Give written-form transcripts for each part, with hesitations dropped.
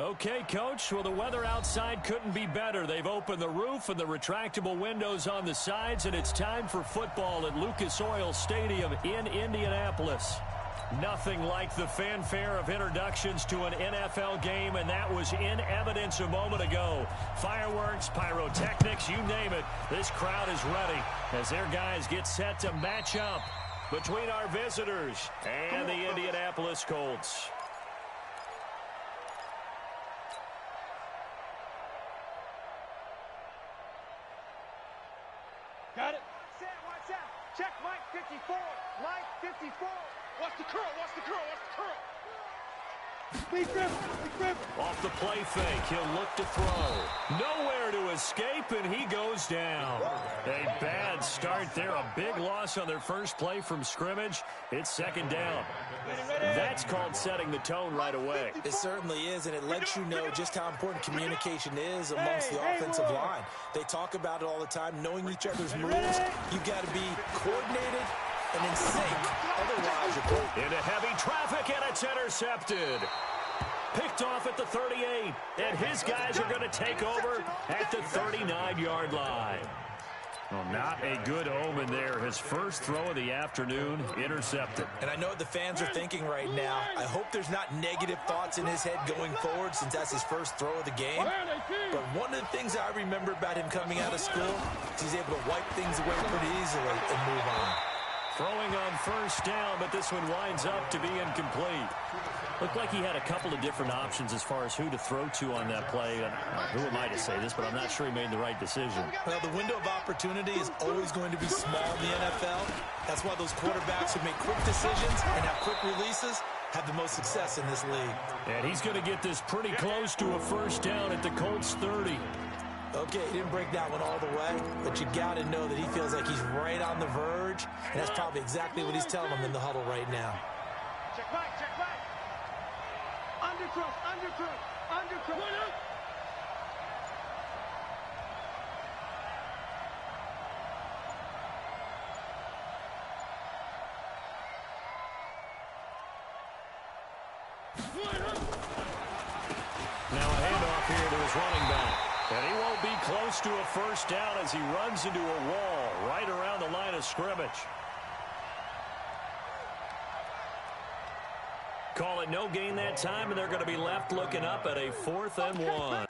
Okay, Coach. Well, the weather outside couldn't be better. They've opened the roof and the retractable windows on the sides, and it's time for football at Lucas Oil Stadium in Indianapolis. Nothing like the fanfare of introductions to an NFL game, and that was in evidence a moment ago. Fireworks, pyrotechnics, you name it. This crowd is ready as their guys get set to match up between our visitors and the Indianapolis Colts. Got it. Watch out. Check Mike 54. Mike 54. Watch the curl. Watch the curl. Watch the curl. Big grip. Off the play fake, he'll look to throw. Nowhere to escape, and he goes down. A bad start there. A big loss on their first play from scrimmage. It's second down. That's called setting the tone right away. It certainly is, and it lets you know just how important communication is amongst the offensive line. They talk about it all the time, knowing each other's moves. You've got to be coordinated and in sync. Otherwise, you're broke. Into heavy traffic, and it's intercepted. Picked off at the 38, and his guys are going to take over at the 39-yard line. Well, not a good omen there. His first throw of the afternoon, intercepted. And I know what the fans are thinking right now. I hope there's not negative thoughts in his head going forward since that's his first throw of the game. But one of the things I remember about him coming out of school is he's able to wipe things away pretty easily and move on. Throwing on first down, but this one winds up to be incomplete. Looked like he had a couple of different options as far as who to throw to on that play. Who am I to say this, but I'm not sure he made the right decision. Well, the window of opportunity is always going to be small in the NFL. That's why those quarterbacks who make quick decisions and have quick releases have the most success in this league. And he's going to get this pretty close to a first down at the Colts 30. Okay, he didn't break that one all the way, but you got to know that he feels like he's right on the verge, and that's probably exactly what he's telling them in the huddle right now. Check back. Undercross. Now a handoff here to his running back. And he won't be close to a first down as he runs into a wall right around the line of scrimmage. Call it no gain that time, and they're going to be left looking up at a 4th and 1.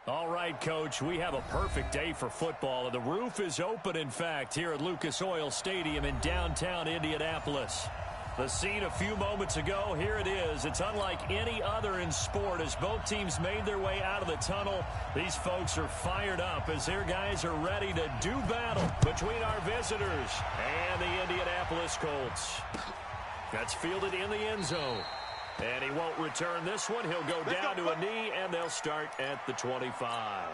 All right, Coach, we have a perfect day for football, and the roof is open, in fact, here at Lucas Oil Stadium in downtown Indianapolis. The scene a few moments ago, here it is. It's unlike any other in sport as both teams made their way out of the tunnel. These folks are fired up as their guys are ready to do battle between our visitors and the Indianapolis Colts. That's fielded in the end zone. And he won't return this one. He'll go down to a knee, and they'll start at the 25.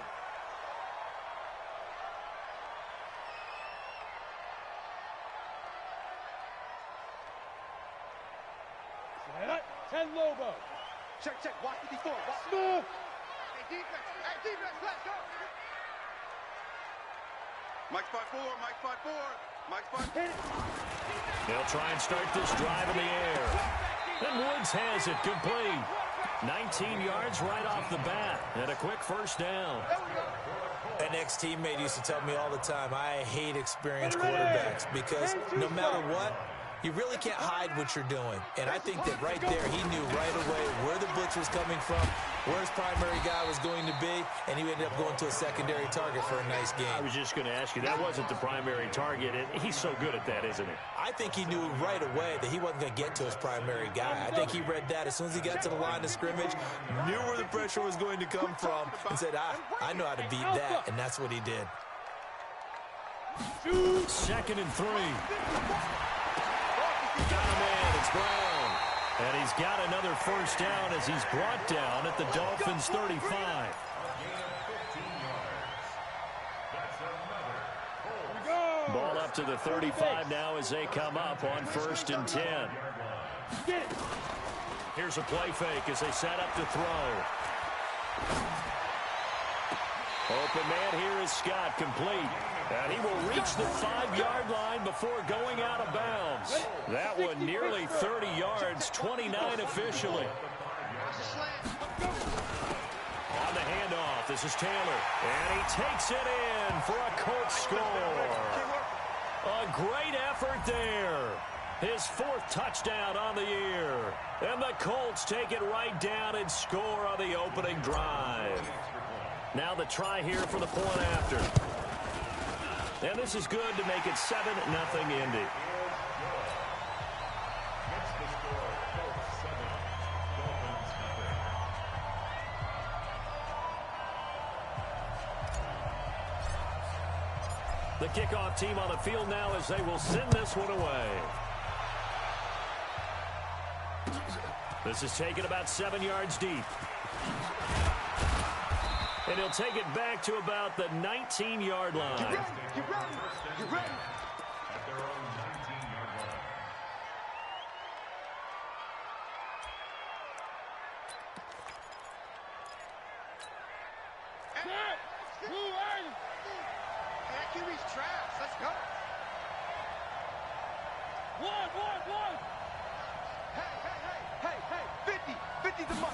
10 Lobo. Check, watch 54. Smooth. Hey, defense, let's go. Mike's 5-4, Mike's 5-4. Hit it. They'll try and start this drive in the air. And Woods has it complete. 19 yards right off the bat. And a quick first down. An ex-teammate used to tell me all the time, I hate experienced quarterbacks because no matter what, you really can't hide what you're doing. And I think that right there, he knew right away where the blitz was coming from, where his primary guy was going to be, and he ended up going to a secondary target for a nice game. I was just going to ask you, that wasn't the primary target, and he's so good at that, isn't he? I think he knew right away that he wasn't going to get to his primary guy. I think he read that as soon as he got to the line of scrimmage, knew where the pressure was going to come from, and said, I know how to beat that, and that's what he did. 2nd and 3. Got him in. It's Brown. And he's got another first down as he's brought down at the Dolphins' 35. Ball up to the 35 now as they come up on 1st and 10. Here's a play fake as they set up to throw. Open man here is Scott, complete. And he will reach the 5-yard line before going out of bounds. That one nearly 30 yards, 29 officially. On the handoff, this is Taylor. And he takes it in for a Colts score. A great effort there. His 4th touchdown on the year. And the Colts take it right down and score on the opening drive. Now the try here for the point after. And this is good to make it 7-0 Indy. The kickoff team on the field now as they will send this one away. This is taken about 7 yards deep. And he'll take it back to about the 19-yard line. Get ready. At their own 19-yard line. That QB's trash. Let's go. One. Hey. 50's the mark.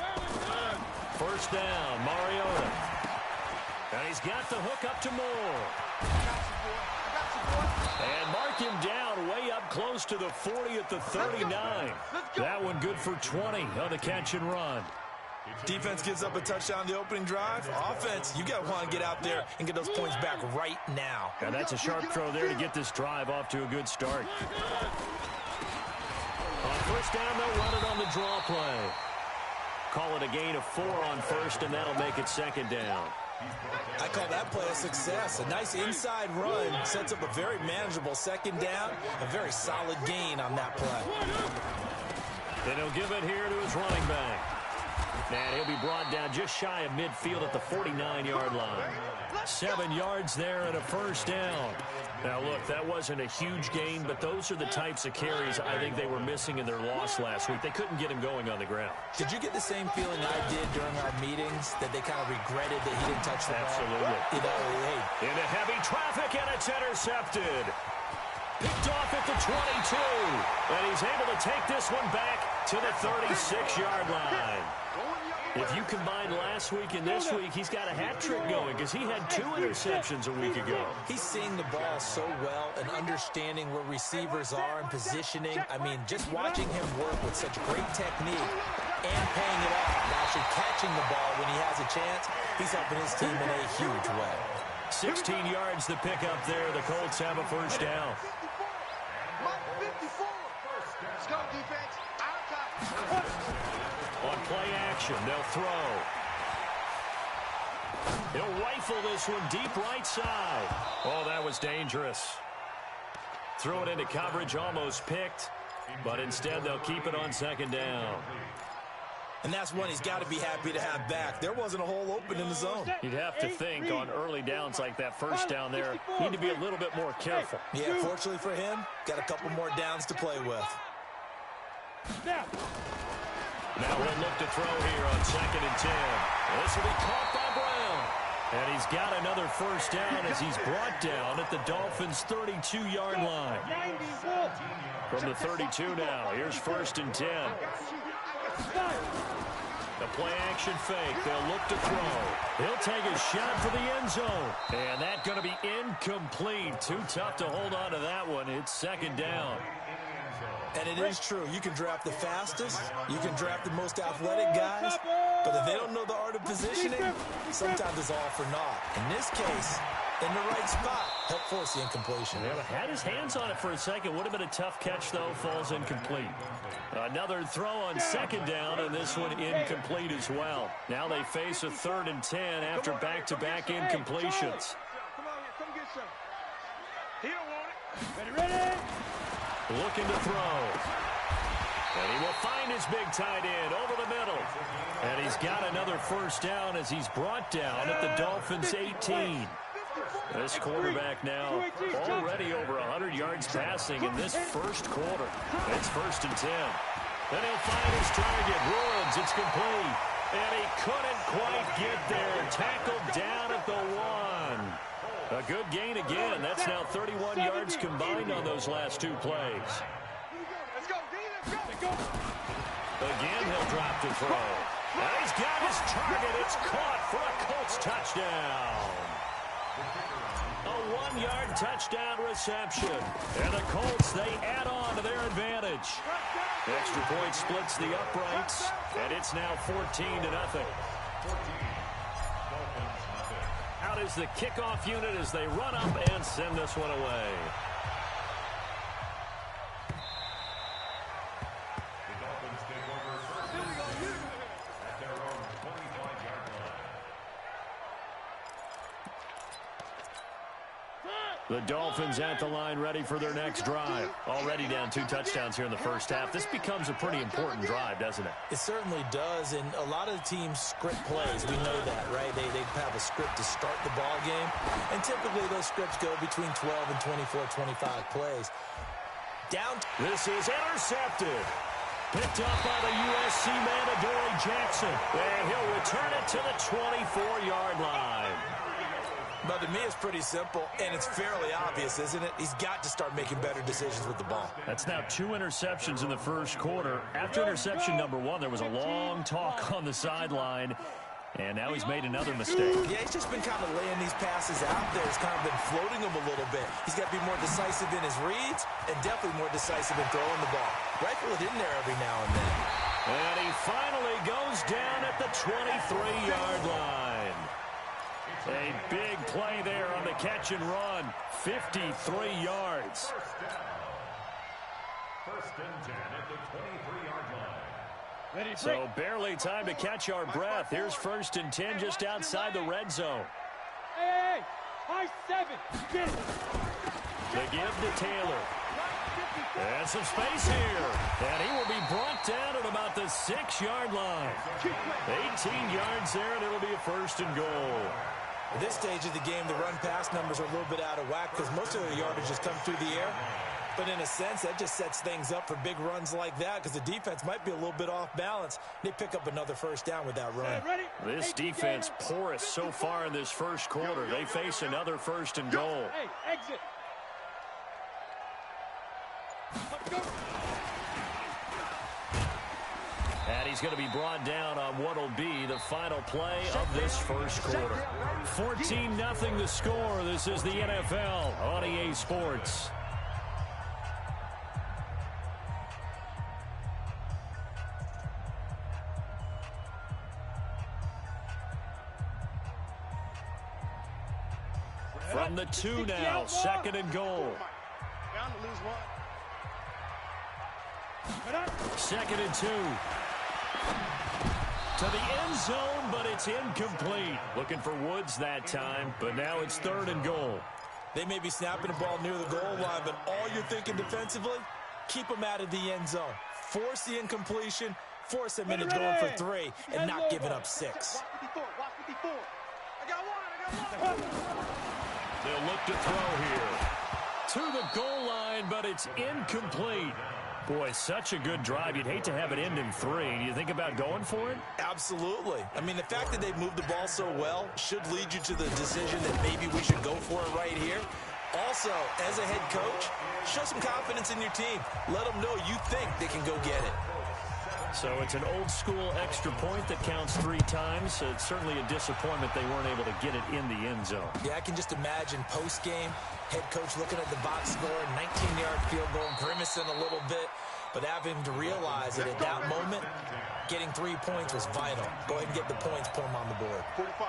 First down, Mariota. And he's got the hook up to Moore. And mark him down way up close to the 40 at the 39. That one good for 20 on the catch and run. Defense gives up a touchdown the opening drive. Offense, you got to want to get out there and get those points back right now. And that's a sharp throw there to get this drive off to a good start. On first down, they'll run it on the draw play. Call it a gain of 4 on first, and that'll make it 2nd down. I call that play a success. A nice inside run sets up a very manageable 2nd down. A very solid gain on that play. Then he'll give it here to his running back. And he'll be brought down just shy of midfield at the 49-yard line. 7 yards there and a first down. Now, look, that wasn't a huge gain, but those are the types of carries I think they were missing in their loss last week. They couldn't get him going on the ground. Did you get the same feeling I did during our meetings, that they kind of regretted that he didn't touch the ball? Absolutely. You know, hey. Into heavy traffic, and it's intercepted. Picked off at the 22. And he's able to take this one back to the 36-yard line. If you combine last week and this week, he's got a hat trick going because he had 2 interceptions a week ago. He's seeing the ball so well and understanding where receivers are and positioning. I mean, just watching him work with such great technique and paying it off. Now especially catching the ball when he has a chance. He's helping his team in a huge way. 16 yards to pick up there. The Colts have a first down. 54. Let's go, defense. Out of time. On play action, they'll throw. He'll rifle this one deep right side. Oh, that was dangerous. Throw it into coverage, almost picked. But instead, they'll keep it on second down. And that's one he's got to be happy to have back. There wasn't a hole open in the zone. You'd have to think on early downs like that first down there, need to be a little bit more careful. Yeah, fortunately for him, got a couple more downs to play with. Now he'll look to throw here on 2nd and 10. This will be caught by Brown. And he's got another first down as he's brought down at the Dolphins' 32-yard line. From the 32 now, here's 1st and 10. The play action fake. They'll look to throw. He'll take a shot for the end zone. And that's going to be incomplete. Too tough to hold on to that one. It's 2nd down. And it is true. You can draft the fastest. You can draft the most athletic guys. But if they don't know the art of positioning, sometimes it's all for naught. In this case, in the right spot, help force the incompletion. Yeah, had his hands on it for a second. Would have been a tough catch, though. Falls incomplete. Another throw on 2nd down, and this one incomplete as well. Now they face a 3rd and 10 after back-to-back incompletions. Come on, come get some. He don't want it. Ready? Looking to throw. And he will find his big tight end over the middle. And he's got another first down as he's brought down at the Dolphins' 18. This quarterback now already over 100 yards passing in this first quarter. It's 1st and 10. Then he'll find his target. Woods, it's complete. And he couldn't quite get there. Tackled down at the 1. A good gain again. That's now 31 yards combined on those last 2 plays. Let's go, D, let's go. Again, he'll drop to throw. And he's got his target. It's caught for a Colts touchdown. A 1-yard touchdown reception. And the Colts, they add on to their advantage. Extra point splits the uprights. And it's now 14-0. Out is the kickoff unit as they run up and send this one away. The Dolphins at the line ready for their next drive. Already down 2 touchdowns here in the first half. This becomes a pretty important drive, doesn't it? It certainly does, and a lot of the teams script plays. We know that, right? They have a script to start the ball game, and typically those scripts go between 12 and 24, 25 plays. Down. This is intercepted. Picked up by the USC man, Adoree Jackson. And he'll return it to the 24-yard line. But to me, it's pretty simple, and it's fairly obvious, isn't it? He's got to start making better decisions with the ball. That's now 2 interceptions in the first quarter. After interception number 1, there was a long talk on the sideline, and now he's made another mistake. Yeah, he's just been kind of laying these passes out there. He's kind of been floating them a little bit. He's got to be more decisive in his reads and definitely more decisive in throwing the ball. Rifle it in there every now and then. And he finally goes down at the 23-yard line. A big play there on the catch and run. 53 yards. First and 10 at the 23-yard line. So barely time to catch our breath. Here's 1st and 10 just outside the red zone. Hey, high 7. Get it. The give to Taylor. And some space here. And he will be brought down at about the 6-yard line. 18 yards there, and it'll be a 1st and goal. At this stage of the game, the run-pass numbers are a little bit out of whack because most of the yardage has come through the air. But in a sense, that just sets things up for big runs like that because the defense might be a little bit off balance. They pick up another first down with that run. This defense porous so far in this first quarter. They face another 1st and goal. Hey, exit. Let's go. And he's going to be brought down on what will be the final play of this first quarter. 14-0 the score. This is the NFL on EA Sports. From the 2 now, 2nd and goal. Bound to lose one. 2nd and 2. To the end zone, but it's incomplete. Looking for Woods that time, but now it's 3rd and goal. They may be snapping the ball near the goal line, but all you're thinking defensively, keep them out of the end zone. Force the incompletion, force them into going for 3, and not giving up 6. Watch 54. I got one. They'll look to throw here. To the goal line, but it's incomplete. Boy, such a good drive. You'd hate to have it end in 3. Do you think about going for it? Absolutely. I mean, the fact that they moved the ball so well should lead you to the decision that maybe we should go for it right here. Also, as a head coach, show some confidence in your team. Let them know you think they can go get it. So it's an old-school extra point that counts 3 times. So it's certainly a disappointment they weren't able to get it in the end zone. Yeah, I can just imagine post-game, head coach looking at the box score, 19-yard field goal, grimacing a little bit, but having to realize that at that moment, getting 3 points was vital. Go ahead and get the points, put them on the board. 45.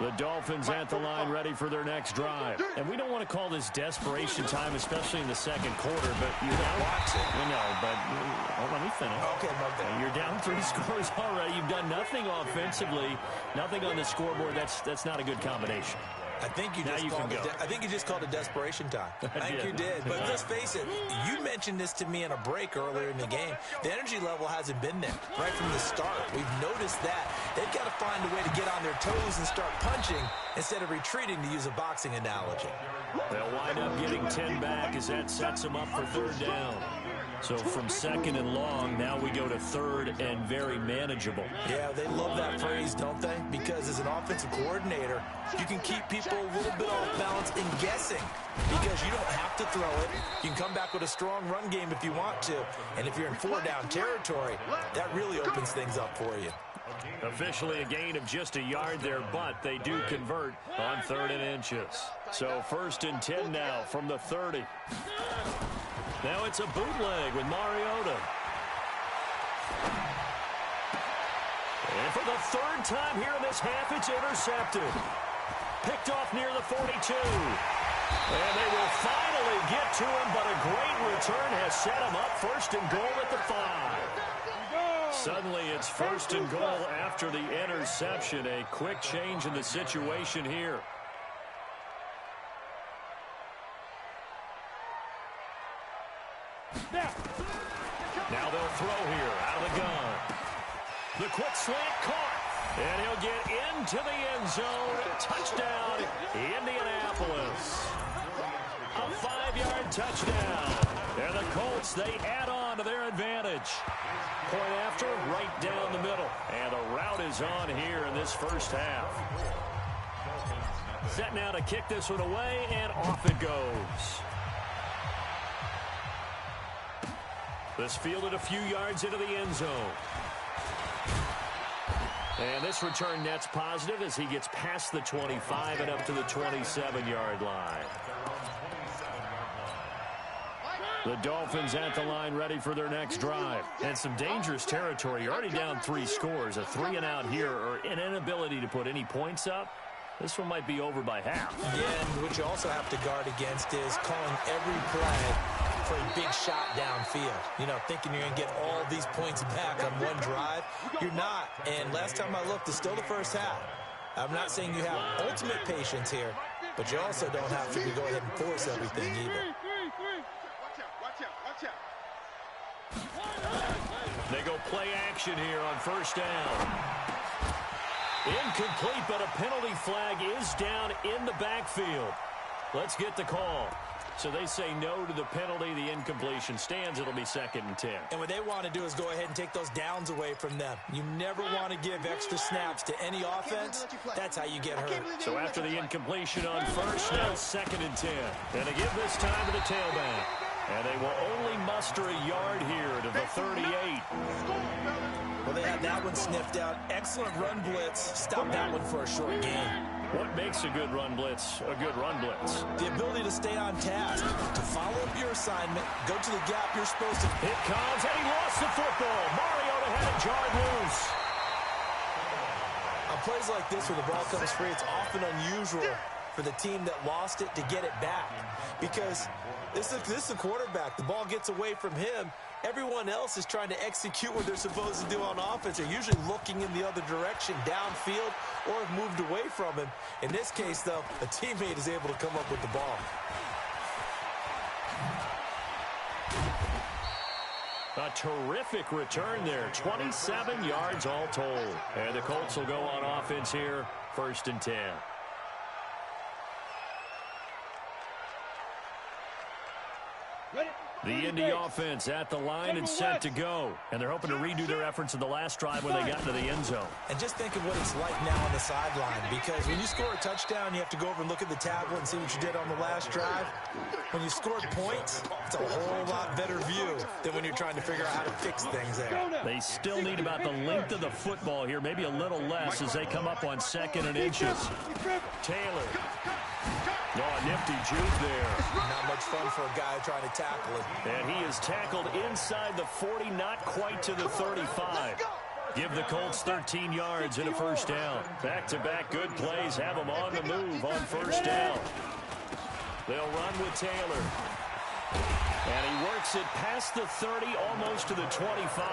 The Dolphins at the line ready for their next drive. And we don't want to call this desperation time, especially in the 2nd quarter, but you know, watch it. You know, but let me finish. Okay, my bad. You're down 3 scores already. You've done nothing offensively, nothing on the scoreboard. That's not a good combination. I think you just called it desperation time. I think you did. But let's face it, you mentioned this to me in a break earlier in the game. The energy level hasn't been there right from the start. We've noticed that. They've got to find a way to get on their toes and start punching instead of retreating, to use a boxing analogy. They'll wind up getting 10 back as that sets them up for 3rd down. So from 2nd and long, now we go to 3rd and very manageable. Yeah, they love that phrase, don't they? Because as an offensive coordinator, you can keep people a little bit off balance and guessing, because you don't have to throw it. You can come back with a strong run game if you want to. And if you're in 4-down territory, that really opens things up for you. Officially a gain of just a yard there, but they do convert on 3rd and inches. So 1st and 10 now from the 30. Now it's a bootleg with Mariota. And for the 3rd time here in this half, it's intercepted. Picked off near the 42. And they will finally get to him, but a great return has set him up 1st and goal at the 5. Suddenly it's 1st and goal after the interception. A quick change in the situation here. Now they'll throw here out of the gun. The quick slant caught. And he'll get into the end zone. Touchdown, Indianapolis. A 5-yard touchdown. And the Colts, they add on to their advantage. Point after, right down the middle. And the route is on here in this 1st half. Set now to kick this one away, and off it goes. This fielded a few yards into the end zone. And this return net's positive as he gets past the 25 and up to the 27-yard line. The Dolphins at the line ready for their next drive. And some dangerous territory. You're already down 3 scores. A 3-and-out here, or an inability to put any points up. This one might be over by half. Yeah, and what you also have to guard against is calling every play for a big shot downfield. You know, thinking you're going to get all these points back on one drive. You're not. And last time I looked, it's still the 1st half. I'm not saying you have ultimate patience here, but you also don't have to go ahead and force everything either. Watch out. They go play action here on 1st down. Incomplete, but a penalty flag is down in the backfield. Let's get the call. So they say no to the penalty. The incompletion stands. It'll be 2nd and 10. And what they want to do is go ahead and take those downs away from them. You never want to give extra snaps to any offense. That's how you get hurt. So after the incompletion on 1st, now 2nd and 10. And they give this time to the tailback. And they will only muster a yard here to the 38. Well, they had that one sniffed out. Excellent run blitz. Stop that one for a short gain. What makes a good run blitz a good run blitz? The ability to stay on task, to follow up your assignment, go to the gap you're supposed to. It comes, and he lost the football. Mariota had it jarred loose. On plays like this where the ball comes free, it's often unusual for the team that lost it to get it back. Because this is a quarterback. The ball gets away from him. Everyone else is trying to execute what they're supposed to do on offense. They're usually looking in the other direction, downfield, or have moved away from him. In this case, though, a teammate is able to come up with the ball. A terrific return there. 27 yards all told. And the Colts will go on offense here, 1st and 10. The Indy offense at the line and set to go. And they're hoping to redo their efforts in the last drive when they got into the end zone. And just think of what it's like now on the sideline, because when you score a touchdown, you have to go over and look at the tablet and see what you did on the last drive. When you scored points, it's a whole lot better view than when you're trying to figure out how to fix things there. They still need about the length of the football here, maybe a little less as they come up on 2nd and inches. Taylor. Oh, nifty juke there. Not much fun for a guy trying to tackle it. And he is tackled inside the 40, not quite to the 35. Give the Colts 13 yards and a 1st down. Back-to-back good plays have them on the move on 1st down. They'll run with Taylor. And he works it past the 30, almost to the 25.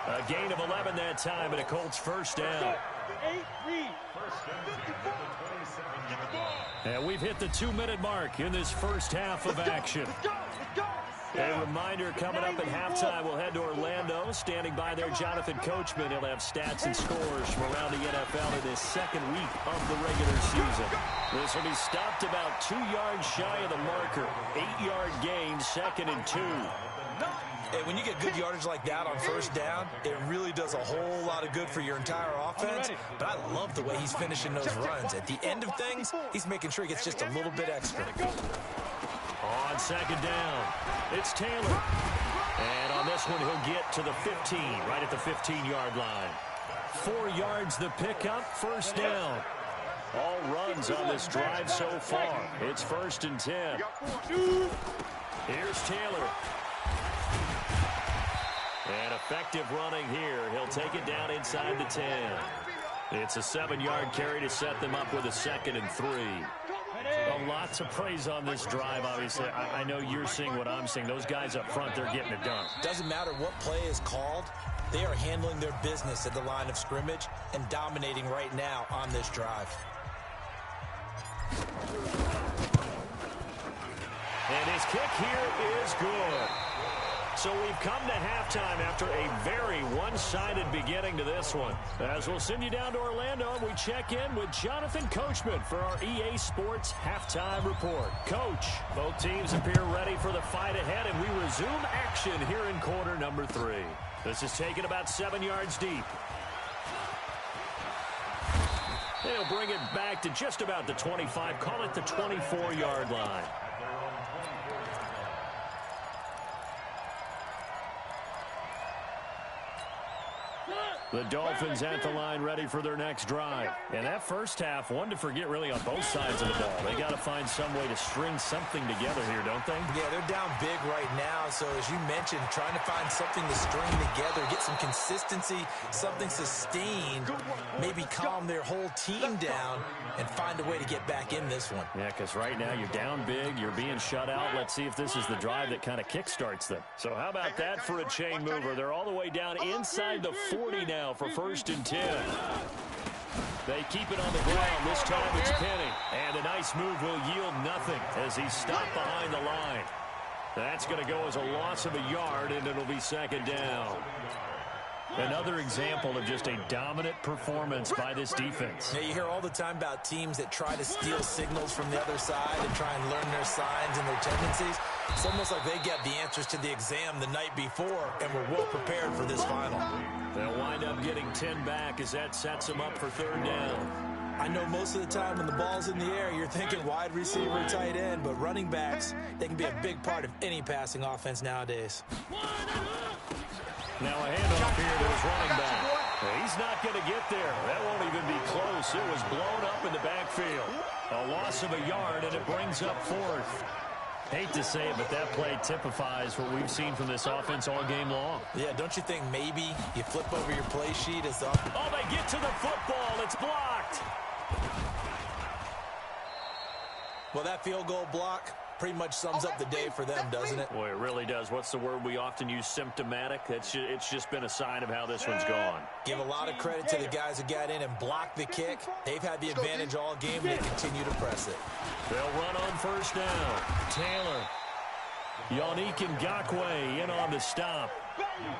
A gain of 11 that time, and a Colts 1st down. And we've hit the 2-minute mark in this first half of action. A reminder, coming up at halftime, we'll head to Orlando. Standing by there, Jonathan Coachman. He'll have stats and scores from around the NFL in this 2nd week of the regular season. This will be stopped about 2 yards shy of the marker. 8-yard gain, 2nd and 2. Hey, when you get good yardage like that on 1st down, it really does a whole lot of good for your entire offense. But I love the way he's finishing those runs. At the end of things, he's making sure he gets just a little bit extra. On 2nd down, it's Taylor. And on this one, he'll get to the 15, right at the 15-yard line. 4 yards the pickup, 1st down. All runs on this drive so far. It's 1st and 10. Here's Taylor. And effective running here. He'll take it down inside the 10. It's a 7-yard carry to set them up with a 2nd and 3. Well, lots of praise on this drive, obviously. I know you're seeing what I'm seeing. Those guys up front, they're getting it done. Doesn't matter what play is called. They are handling their business at the line of scrimmage and dominating right now on this drive. And his kick here is good. So we've come to halftime after a very one-sided beginning to this one. As we'll send you down to Orlando, and we check in with Jonathan Coachman for our EA Sports Halftime Report. Coach, both teams appear ready for the fight ahead, and we resume action here in quarter number 3. This is taken about 7 yards deep. They'll bring it back to just about the 25, call it the 24-yard line. The Dolphins at the line ready for their next drive. And that first half, one to forget really on both sides of the ball. They got to find some way to string something together here, don't they? Yeah, they're down big right now. So as you mentioned, trying to find something to string together, get some consistency, something sustained, maybe calm their whole team down and find a way to get back in this one. Yeah, because right now you're down big, you're being shut out. Let's see if this is the drive that kind of kickstarts them. So how about that for a chain mover? They're all the way down inside the 40 now for 1st and 10. They keep it on the ground. This time it's Penny. And a nice move will yield nothing as he's stopped behind the line. That's going to go as a loss of a yard, and it'll be 2nd down. Another example of just a dominant performance by this defense. Yeah, you hear all the time about teams that try to steal signals from the other side and try and learn their signs and their tendencies. It's almost like they get the answers to the exam the night before and were well prepared for this final. They'll wind up getting 10 back as that sets them up for 3rd down. I know most of the time when the ball's in the air, you're thinking wide receiver, tight end, but running backs, they can be a big part of any passing offense nowadays. Now a handoff here to his running back. He's not going to get there. That won't even be close. It was blown up in the backfield. A loss of a yard, and it brings up 4th. Hate to say it, but that play typifies what we've seen from this offense all game long. Yeah, don't you think maybe you flip over your play sheet as the... Oh, they get to the football. It's blocked. Well, that field goal block pretty much sums up the day for them, doesn't it? Boy, it really does. What's the word we often use? Symptomatic. It's just been a sign of how this one's gone. Give a lot of credit to the guys who got in and blocked the kick. They've had the advantage all game. They continue to press it. They'll run on first down. Taylor. Yannick Ngakoue in on the stop.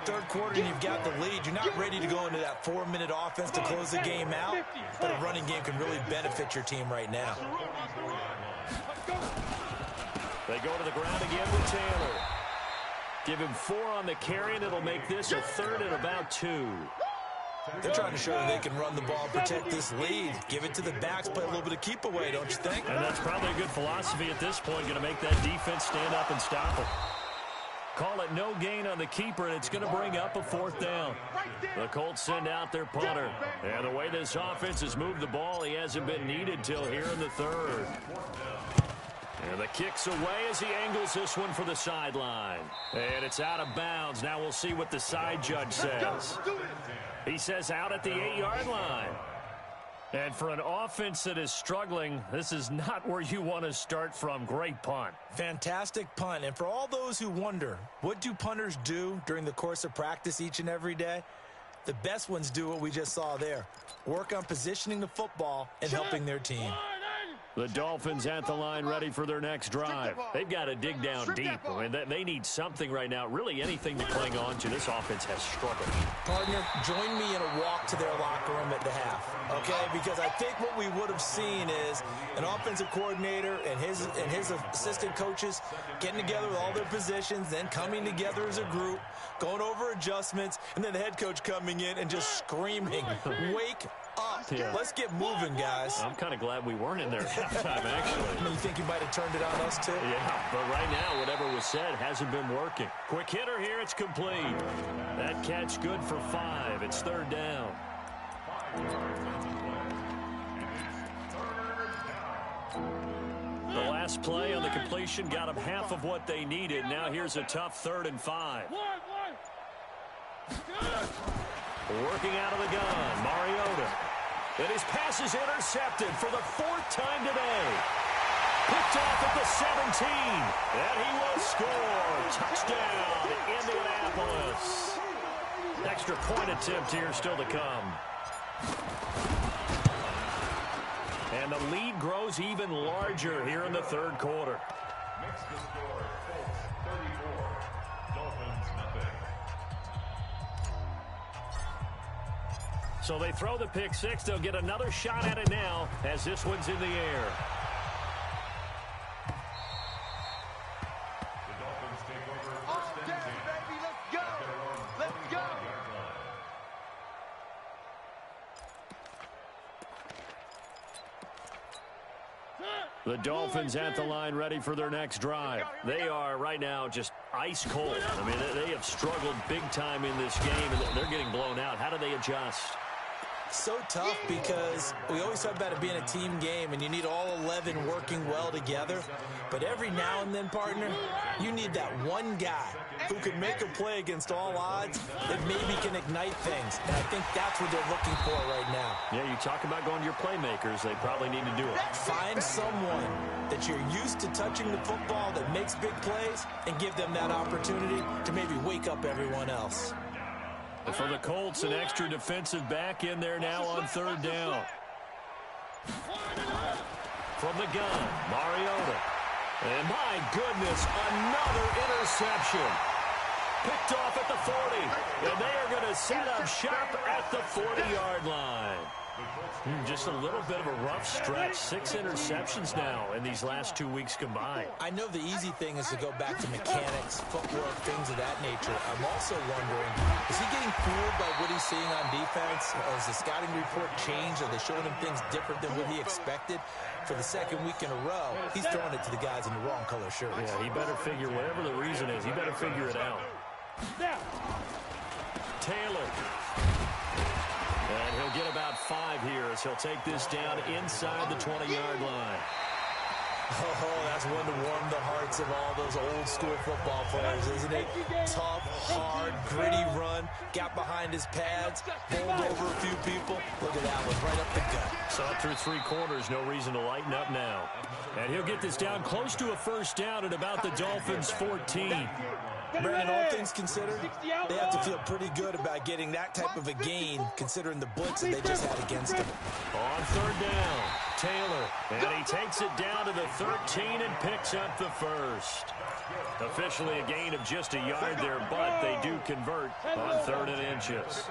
Third quarter, and you've got the lead. You're not ready to go into that 4-minute offense to close the game out, but a running game can really benefit your team right now. They go to the ground again with Taylor. Give him 4 on the carry, and it'll make this a 3rd and about 2. They're trying to show that they can run the ball and protect this lead. Give it to the backs, play a little bit of keep away, don't you think? And that's probably a good philosophy at this point, going to make that defense stand up and stop it. Call it no gain on the keeper, and it's going to bring up a 4th down. The Colts send out their punter. And the way this offense has moved the ball, he hasn't been needed till here in the 3rd. And the kick's away as he angles this one for the sideline. And it's out of bounds. Now we'll see what the side judge says. He says out at the 8-yard line. And for an offense that is struggling, this is not where you want to start from. Great punt. Fantastic punt. And for all those who wonder, what do punters do during the course of practice each and every day? The best ones do what we just saw there. Work on positioning the football and helping their team. The Dolphins at the line ready for their next drive. They've got to dig down deep. I mean, they need something right now, really anything to cling on to. This offense has struggled. Partner, join me in a walk to their locker room at the half, okay? Because I think what we would have seen is an offensive coordinator and his assistant coaches getting together with all their positions, then coming together as a group, going over adjustments, and then the head coach coming in and just screaming, wake up. Yeah. Let's get moving, guys. I'm kind of glad we weren't in there at halftime, actually. You think you might have turned it on us, too? Yeah, but right now, whatever was said hasn't been working. Quick hitter here, it's complete. That catch good for 5. It's 3rd down. The last play on the completion got them half of what they needed. Now here's a tough 3rd and 5. Working out of the gun, Mariota. And his pass is intercepted for the 4th time today. Picked off at the 17. And he will score. Touchdown, Indianapolis. Extra point attempt here still to come. And the lead grows even larger here in the 3rd quarter. Makes the score Colts 34, Dolphins nothing. So they throw the pick 6. They'll get another shot at it now as this one's in the air. The Dolphins take over first and 10. Baby, let's go. Let's go. The Dolphins at the line ready for their next drive. They are right now just ice cold. I mean, they have struggled big time in this game, and they're getting blown out. How do they adjust? So tough because we always talk about it being a team game and you need all 11 working well together. But every now and then, partner, you need that one guy who can make a play against all odds that maybe can ignite things. And I think that's what they're looking for right now. Yeah, you talk about going to your playmakers. They probably need to do it. Find someone that you're used to touching the football that makes big plays and give them that opportunity to maybe wake up everyone else. For the Colts, an extra defensive back in there now on 3rd down. From the gun, Mariota. And my goodness, another interception. Picked off at the 40. And they are going to set up shop at the 40-yard line. Just a little bit of a rough stretch. 6 interceptions now in these last 2 weeks combined. I know the easy thing is to go back to mechanics, footwork, things of that nature. I'm also wondering, is he getting fooled by what he's seeing on defense? Has the scouting report changed? Are they showing him things different than what he expected? For the 2nd week in a row, he's throwing it to the guys in the wrong color shirts. Yeah, he better figure, whatever the reason is, he better figure it out. Taylor. And he'll get about 5 here as he'll take this down inside the 20-yard line. Oh, that's one to warm the hearts of all those old-school football players, isn't it? Tough, hard, gritty run. Got behind his pads, bowled over a few people. Look at that one, right up the gut. Saw through 3 quarters, no reason to lighten up now. And he'll get this down close to a first down at about the Dolphins' 14. Brandon, all things considered, they have to feel pretty good about getting that type of a gain, considering the blitz that they just had against them. On 3rd down, Taylor, and he takes it down to the 13 and picks up the first. Officially a gain of just a yard there, but they do convert on 3rd and inches.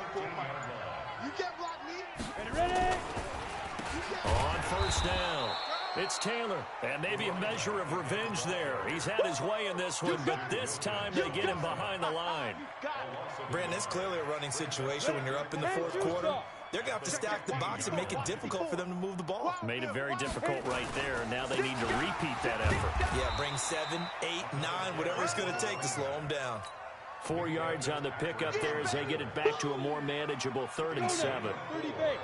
On 1st down, it's Taylor, and maybe a measure of revenge there. He's had his way in this one, but this time they get him behind the line. Brandon, it's clearly a running situation when you're up in the 4th quarter. They're going to have to stack the box and make it difficult for them to move the ball. Made it very difficult right there. Now they need to repeat that effort. Yeah, bring 7, 8, 9, whatever it's going to take to slow them down. 4 yards on the pickup there as they get it back to a more manageable 3rd and 7.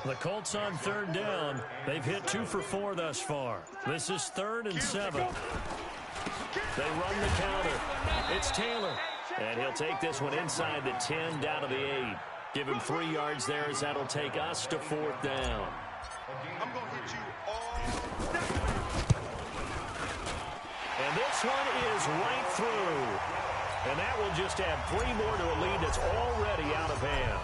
The Colts on 3rd down. They've hit 2 for 4 thus far. This is 3rd and 7. They run the counter. It's Taylor. And he'll take this one inside the 10 down to the 8. Give him 3 yards there as that'll take us to 4th down. I'm going to hit you all day. And this one is right through. And that will just add 3 more to a lead that's already out of hand.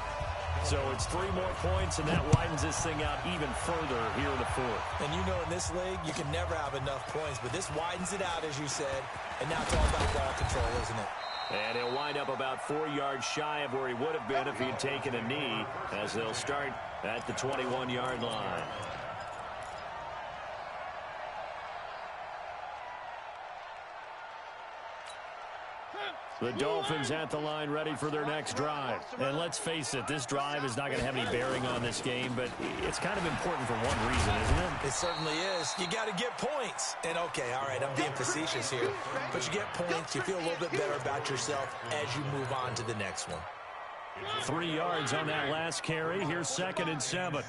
So it's 3 more points, and that widens this thing out even further here in the 4th. And you know in this league, you can never have enough points, but this widens it out, as you said. And now it's all about ball control, isn't it? And he'll wind up about 4 yards shy of where he would have been if he had taken a knee, as they'll start at the 21-yard line. The Dolphins at the line ready for their next drive. And let's face it, this drive is not going to have any bearing on this game, but it's kind of important for one reason, isn't it? It certainly is. You got to get points. And, okay, all right, I'm being facetious here. But you get points, you feel a little bit better about yourself as you move on to the next one. 3 yards on that last carry. Here's 2nd and 7.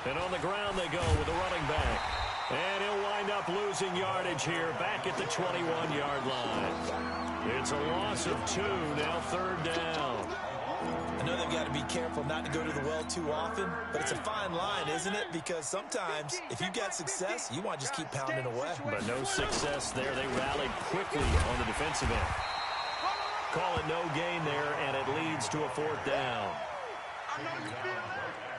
And on the ground they go with the running back. And he'll wind up losing yardage here back at the 21-yard line. It's a loss of 2, now 3rd down. I know they've got to be careful not to go to the well too often, but it's a fine line, isn't it? Because sometimes if you've got success, you want to just keep pounding away. But no success there. They rallied quickly on the defensive end. Call it no gain there, and it leads to a 4th down.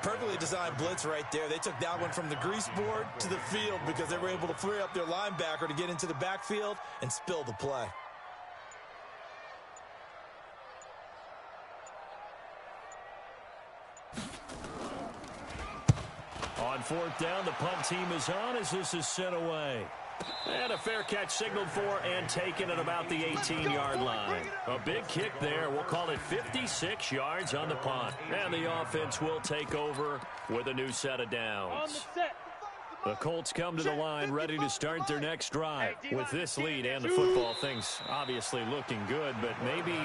Perfectly designed blitz right there. They took that one from the grease board to the field because they were able to free up their linebacker to get into the backfield and spill the play. On 4th down, the punt team is on as this is sent away. And a fair catch signaled for and taken at about the 18-yard line. A big kick there. We'll call it 56 yards on the punt. And the offense will take over with a new set of downs. The Colts come to the line ready to start their next drive. With this lead and the football, things obviously looking good, but maybe...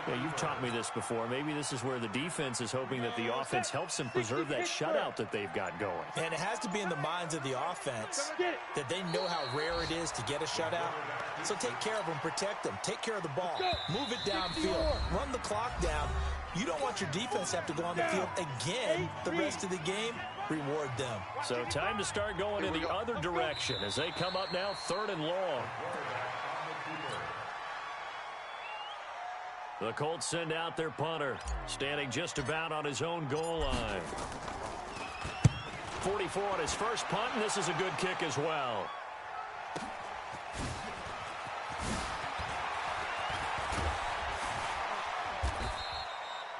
Yeah, you've taught me this before. Maybe this is where the defense is hoping that the offense helps them preserve that shutout that they've got going. And it has to be in the minds of the offense that they know how rare it is to get a shutout. So take care of them, protect them, take care of the ball, move it downfield, run the clock down. You don't want your defense to have to go on the field again the rest of the game. Reward them. So time to start going in the other direction as they come up now 3rd and long. The Colts send out their punter, standing just about on his own goal line. 44 on his first punt, and this is a good kick as well.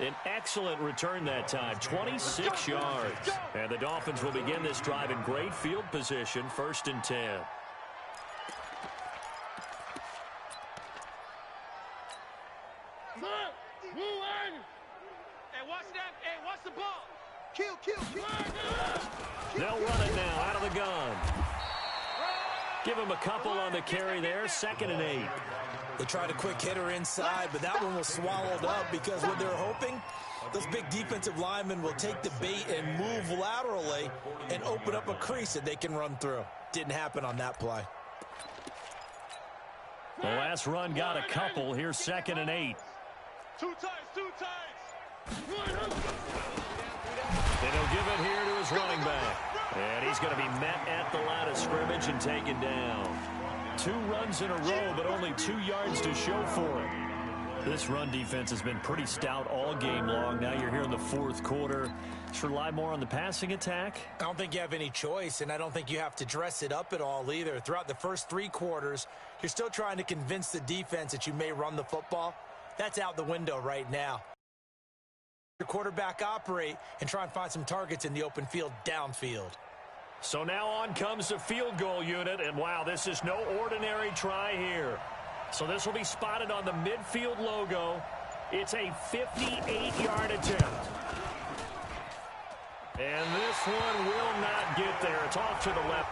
An excellent return that time, 26 yards. And the Dolphins will begin this drive in great field position, 1st and 10. They'll run it now out of the gun. Give him a couple on the carry there, 2nd and 8. They tried a quick hitter inside, but that one was swallowed up because what they're hoping Those big defensive linemen will take the bait and move laterally and open up a crease that they can run through. Didn't happen on that play. The last run got a couple. Here's 2nd and 8. Two times. And he'll give it here to his running back. And he's going to be met at the line of scrimmage and taken down. 2 runs in a row, but only 2 yards to show for it. This run defense has been pretty stout all game long. Now you're here in the 4th quarter. Should rely more on the passing attack? I don't think you have any choice, and I don't think you have to dress it up at all either. Throughout the first 3 quarters, you're still trying to convince the defense that you may run the football. That's out the window right now. Your quarterback operate and try and find some targets in the open field downfield. So now on comes the field goal unit, and wow, this is no ordinary try here. So this will be spotted on the midfield logo. It's a 58-yard attempt. And this one will not get there. It's off to the left.